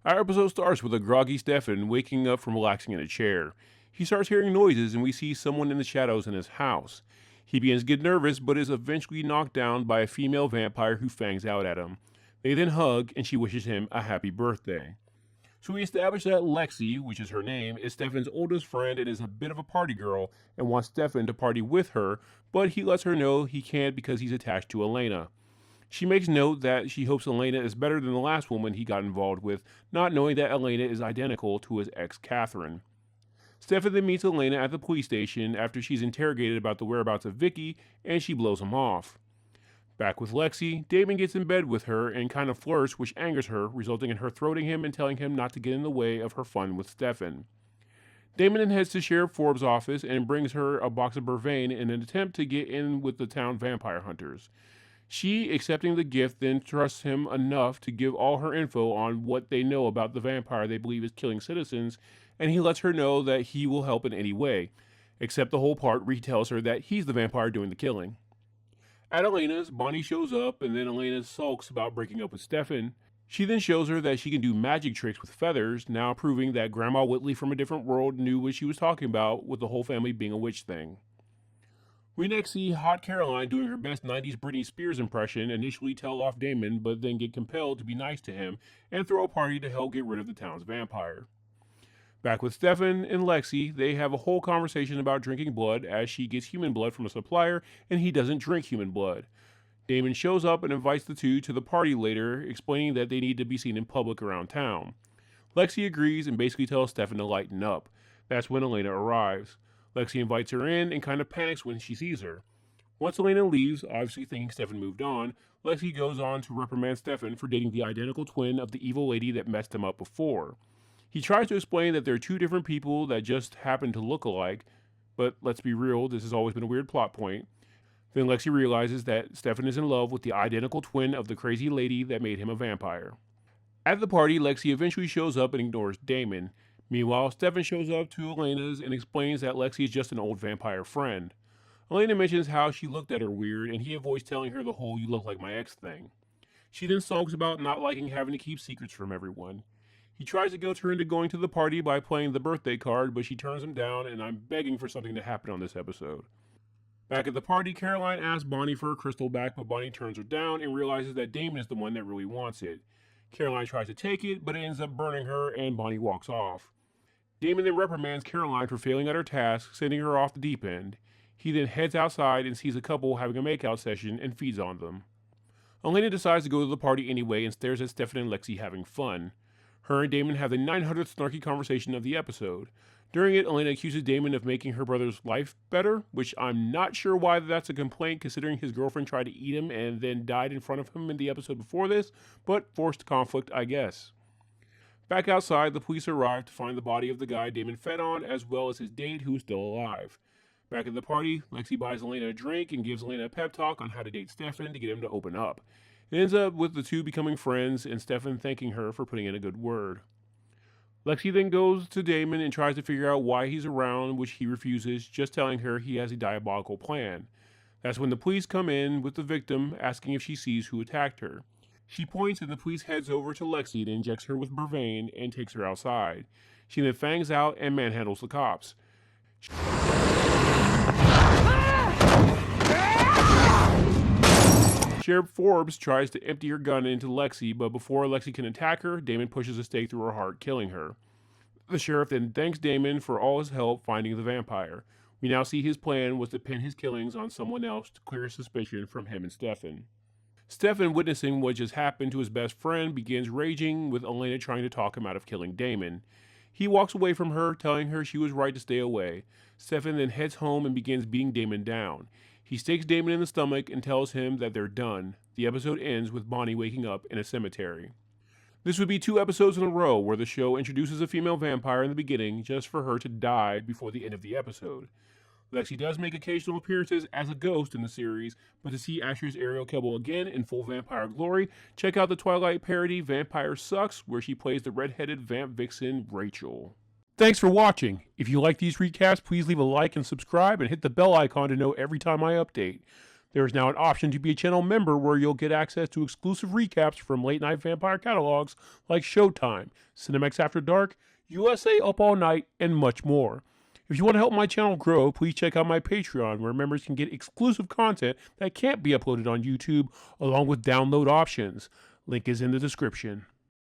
Our episode starts with a groggy Stefan waking up from relaxing in a chair. He starts hearing noises and we see someone in the shadows in his house. He begins to get nervous but is eventually knocked down by a female vampire who fangs out at him. They then hug and she wishes him a happy birthday. So we establish that Lexi, which is her name, is Stefan's oldest friend and is a bit of a party girl and wants Stefan to party with her, but he lets her know he can't because he's attached to Elena. She makes note that she hopes Elena is better than the last woman he got involved with, not knowing that Elena is identical to his ex Catherine. Stefan then meets Elena at the police station after she's interrogated about the whereabouts of Vicky, and she blows him off. Back with Lexi, Damon gets in bed with her and kind of flirts, which angers her, resulting in her throating him and telling him not to get in the way of her fun with Stefan. Damon then heads to Sheriff Forbes' office and brings her a box of Vervain in an attempt to get in with the town vampire hunters. She, accepting the gift, then trusts him enough to give all her info on what they know about the vampire they believe is killing citizens, and he lets her know that he will help in any way, except the whole part where he tells her that he's the vampire doing the killing. At Elena's, Bonnie shows up, and then Elena sulks about breaking up with Stefan. She then shows her that she can do magic tricks with feathers, now proving that Grandma Whitley from a different world knew what she was talking about, with the whole family being a witch thing. We next see Hot Caroline doing her best 90s Britney Spears impression, initially tell off Damon, but then get compelled to be nice to him, and throw a party to help get rid of the town's vampire. Back with Stefan and Lexi, they have a whole conversation about drinking blood as she gets human blood from a supplier and he doesn't drink human blood. Damon shows up and invites the two to the party later, explaining that they need to be seen in public around town. Lexi agrees and basically tells Stefan to lighten up. That's when Elena arrives. Lexi invites her in and kind of panics when she sees her. Once Elena leaves, obviously thinking Stefan moved on, Lexi goes on to reprimand Stefan for dating the identical twin of the evil lady that messed him up before. He tries to explain that they're two different people that just happen to look alike, but let's be real, this has always been a weird plot point. Then Lexi realizes that Stefan is in love with the identical twin of the crazy lady that made him a vampire. At the party, Lexi eventually shows up and ignores Damon. Meanwhile, Stefan shows up to Elena's and explains that Lexi is just an old vampire friend. Elena mentions how she looked at her weird, and he avoids telling her the whole "you look like my ex" thing. She then sulks about not liking having to keep secrets from everyone. He tries to guilt her into going to the party by playing the birthday card, but she turns him down, and I'm begging for something to happen on this episode. Back at the party, Caroline asks Bonnie for her crystal back, but Bonnie turns her down and realizes that Damon is the one that really wants it. Caroline tries to take it, but it ends up burning her, and Bonnie walks off. Damon then reprimands Caroline for failing at her task, sending her off the deep end. He then heads outside and sees a couple having a makeout session and feeds on them. Elena decides to go to the party anyway and stares at Stefan and Lexi having fun. Her and Damon have the 900th snarky conversation of the episode. During it, Elena accuses Damon of making her brother's life better, which I'm not sure why that's a complaint considering his girlfriend tried to eat him and then died in front of him in the episode before this, but forced conflict, I guess. Back outside, the police arrive to find the body of the guy Damon fed on, as well as his date who is still alive. Back at the party, Lexi buys Elena a drink and gives Elena a pep talk on how to date Stefan to get him to open up. It ends up with the two becoming friends and Stefan thanking her for putting in a good word. Lexi then goes to Damon and tries to figure out why he's around, which he refuses, just telling her he has a diabolical plan. That's when the police come in with the victim, asking if she sees who attacked her. She points and the police heads over to Lexi and injects her with Vervain and takes her outside. She then fangs out and manhandles the cops. Sheriff Forbes tries to empty her gun into Lexi, but before Lexi can attack her, Damon pushes a stake through her heart, killing her. The sheriff then thanks Damon for all his help finding the vampire. We now see his plan was to pin his killings on someone else to clear suspicion from him and Stefan. Stefan, witnessing what just happened to his best friend, begins raging, with Elena trying to talk him out of killing Damon. He walks away from her, telling her she was right to stay away. Stefan then heads home and begins beating Damon down. He stakes Damon in the stomach and tells him that they're done. The episode ends with Bonnie waking up in a cemetery. This would be 2 episodes in a row where the show introduces a female vampire in the beginning just for her to die before the end of the episode. Lexi does make occasional appearances as a ghost in the series, but to see actress Arielle Kebbel again in full vampire glory, check out the Twilight parody Vampire Sucks, where she plays the red-headed vamp vixen Rachel. Thanks for watching. If you like these recaps, please leave a like and subscribe and hit the bell icon to know every time I update. There is now an option to be a channel member where you'll get access to exclusive recaps from late night vampire catalogs like Showtime, Cinemax After Dark, USA Up All Night, and much more. If you want to help my channel grow, please check out my Patreon, where members can get exclusive content that can't be uploaded on YouTube, along with download options. Link is in the description.